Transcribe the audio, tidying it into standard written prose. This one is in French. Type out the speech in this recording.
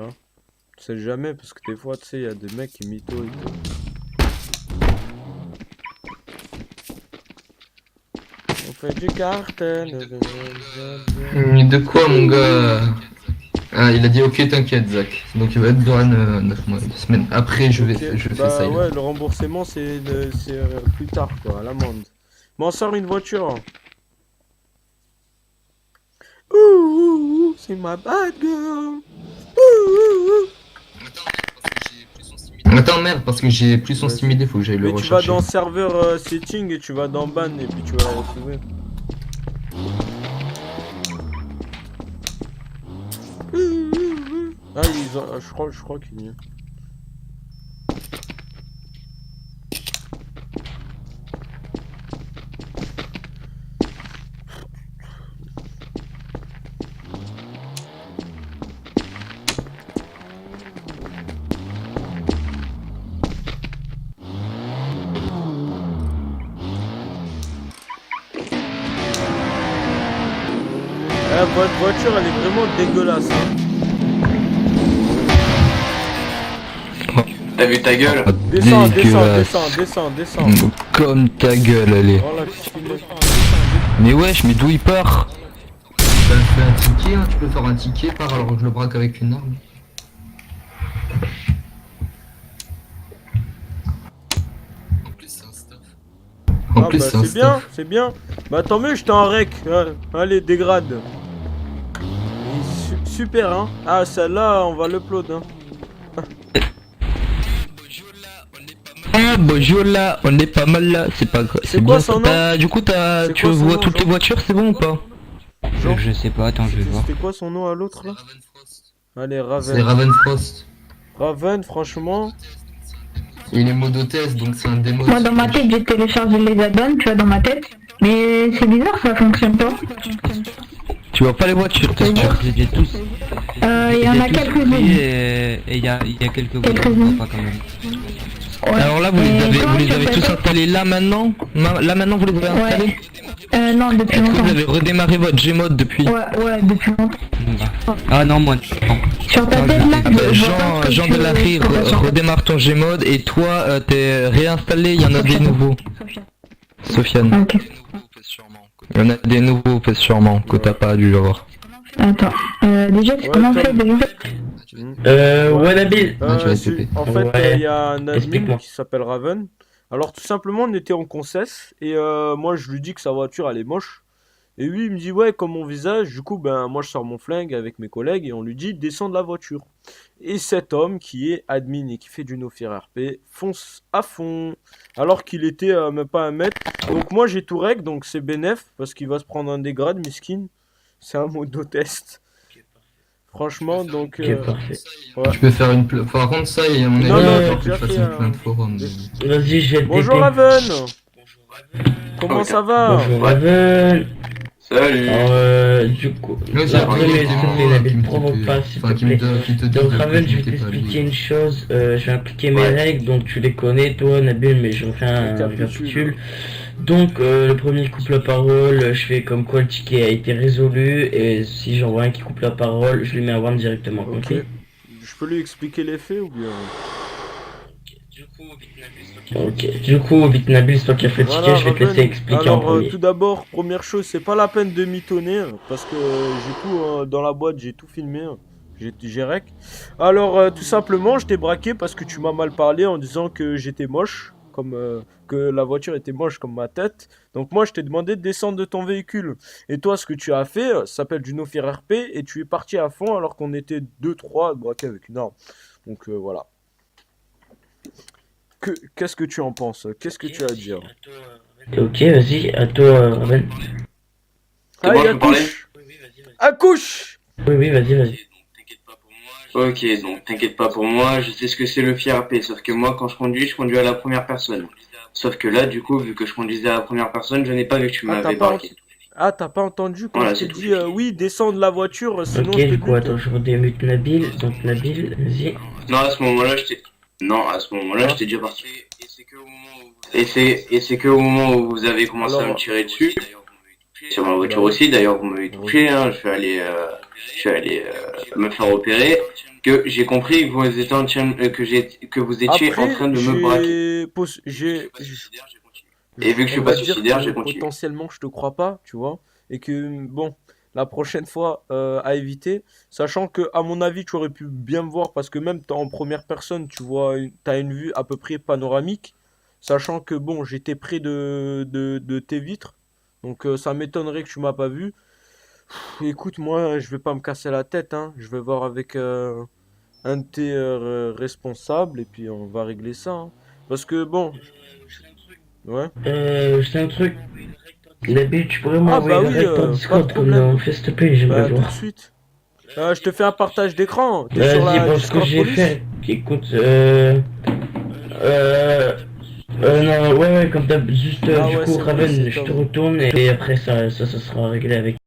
voilà. Tu sais jamais, parce que des fois, tu sais, il y a des mecs qui mytho et tout. On fait du cartel. Mais de quoi, mon gars? Ah, il a dit ok, t'inquiète, Zach. Donc il va être douane 9 mois, 2 semaines. Après, je Ok, fais bah ça. ouais, le remboursement, c'est plus tard, quoi, à l'amende. M'en sors une voiture. Ouh, ouh, ouh, c'est ma bad girl. Ouh, ouh, ouh. Attends, merde, parce que j'ai plus son Vas-y. Steam ID, faut que j'aille le Mais tu vas rechercher. dans serveur setting et tu vas dans ban et puis tu vas le retrouver. Ah, je crois qu'il y est. Ah, votre voiture, elle est vraiment dégueulasse. Hein. T'as vu ta gueule? Descends, descends, Dégueulasse. descends, descends, descends. Comme ta gueule, allez. Oh là, qu'est-ce qu'il est. Mais wesh, mais d'où il part? Bah, fais un ticket, hein, tu peux faire un ticket, par alors je le braque avec une arme. En Ah plus, bah c'est un c'est bien, stuff. c'est bien. Bah tant mieux, je t'en rec. Allez, dégrade. Super, hein. Ah, celle-là, on va l'upload, hein. Ah, bonjour là, on est pas mal là, c'est pas grave. C'est quoi bien son ça. nom? Du coup, C'est tu quoi son vois nom, toutes les Jean? voitures, c'est bon ou pas? Jean, Je sais pas, attends, je vais voir. c'était quoi son nom à l'autre là? Allez, C'est Raven. Ravenfrost. Raven, franchement. Il est mode hôtesse, donc c'est un démo. Moi dans ma tête j'ai téléchargé les add-ons, tu vois, dans ma tête. Mais c'est bizarre, ça fonctionne pas. Tu vois pas les voitures, t'es sûr? Je les ai tous. Il y en a quelques-unes. Et il y a quelques voitures que je Quelques-unes. vois pas quand même. Ouais. Alors là, vous Et les avez, comment vous les tu avez appelles tous ça? installés là maintenant? Là maintenant, vous les avez installés? Non, depuis Est-ce que longtemps. vous avez redémarré votre Gmod depuis? Ouais, depuis longtemps. Bon, bah. Ah non, moi, non. Sur ta Non, tête là, je- je vois Jean, pas ce que Jean tu- Delarry, ce que t'as sur ta- redémarre ton Gmod et toi, t'es réinstallé, il y en a des Sofiane. nouveaux. Sofiane, Ok. il y en a des nouveaux, sûrement, que t'as pas dû avoir. Attends. Déjà, Ouais, comment on Tom. fait déjà? Ouais, Nabil. Ah, tu vas être En fait, Ouais. il y a un admin Explique-moi. qui s'appelle Raven. Alors, tout simplement, on était en concess et moi, je lui dis que sa voiture, elle est moche. Et lui, il me dit, ouais, comme mon visage. Du coup, ben, moi, je sors mon flingue avec mes collègues et on lui dit, descends de la voiture. Et cet homme qui est admin et qui fait du no-fear RP fonce à fond. Alors qu'il était même pas un mètre. Donc, moi, j'ai tout rec, donc c'est bénef parce qu'il va se prendre un dégrade, miskin. C'est un modo test. Franchement, donc. Ok, parfait. Ouais. Tu peux faire une plainte. Par contre, ça, il y a mon Non, non, avis, j'ai faut que déjà tu fasses fait une plainte forum. Vas-y, je vais te Bonjour TP. Raven. Comment Ok. ça va? Bonjour, Raven. Salut. Alors, du coup, Ouais, là, c'est premier, vrai, s'il te vraiment, plaît, Nabil, qui me provoque TP. pas, s'il Enfin, te qui me plaît. qui te dit Donc, de Raven, je vais TP pas t'expliquer lui. une chose. Je vais appliquer mes Ouais. règles, donc tu les connais, toi, Nabil, mais je refais un Récapitule. récapitule. Donc, le premier qui coupe la parole, je fais comme quoi le ticket a été résolu, et si j'en vois un qui coupe la parole, je lui mets un one directement, Ok. ok? Je peux lui expliquer les faits ou bien? Ok, du coup, vite Nabil, c'est toi qui as fait le ticket, Voilà, je vais te Raven. laisser expliquer en Alors, premier. tout d'abord, première chose, c'est pas la peine de mitonner parce que j'ai tout dans la boîte, j'ai tout filmé. J'ai rec. Alors, tout simplement, je t'ai braqué parce que tu m'as mal parlé en disant que j'étais moche, comme que la voiture était moche comme ma tête. Donc, moi, je t'ai demandé de descendre de ton véhicule. Et toi, ce que tu as fait, ça s'appelle du no-fear RP et tu es parti à fond alors qu'on était 2-3 braqués avec une arme. Donc, voilà. Qu'est-ce que tu en penses? Qu'est-ce que tu as à dire? Ok, vas-y, à toi, Raven. C'est bon, Allez, je peux parler? accouche! Oui, vas-y. Ok, donc t'inquiète pas pour moi, je sais ce que c'est le FIRP, sauf que moi quand je conduis à la première personne. Sauf que là, du coup, vu que je conduisais à la première personne, je n'ai pas vu que tu Ah, m'avais t'as pas, braqué. ah, t'as pas entendu quand Voilà, je t'ai c'est dit tout. oui, descends de la voiture, sinon Ok, je te du coup, bute. attends, je redémute Nabil. Donc, Nabil, vas-y. Non, à ce moment-là, je t'ai... Non, à ce moment-là, Ah. j'étais déjà parti. Et c'est que au moment où vous avez commencé à Alors, me tirer dessus, sur ma voiture aussi, d'ailleurs vous m'avez touché, hein, je suis allé je suis allé me faire opérer, que j'ai compris que vous étiez en train de me braquer. Et vu que je suis on pas va dire suicidaire, j'ai que continué. potentiellement je te crois pas, tu vois, et que bon, la prochaine fois à éviter, sachant que à mon avis tu aurais pu bien me voir parce que même en première personne, tu vois, t'as une vue à peu près panoramique, sachant que bon, j'étais près de tes vitres, donc ça m'étonnerait que tu m'as pas vu. Écoute, moi, je vais pas me casser la tête, hein, je vais voir avec un de tes responsables et puis on va régler ça, hein. Parce que bon, ouais. C'est un truc. Nabil, tu pourrais Ah m'envoyer bah le oui, reste par pas de Discord comme problème. dans FSTP, j'aimerais Bah tout de voir. suite. Je te fais un partage d'écran. T'es sur Vas-y, la bon, ce que Discord j'ai Police? fait, écoute, non, ouais, comme d'hab, juste, Ah du ouais, coup, c'est vrai, Raven, c'est je te Tom. retourne et après ça sera réglé avec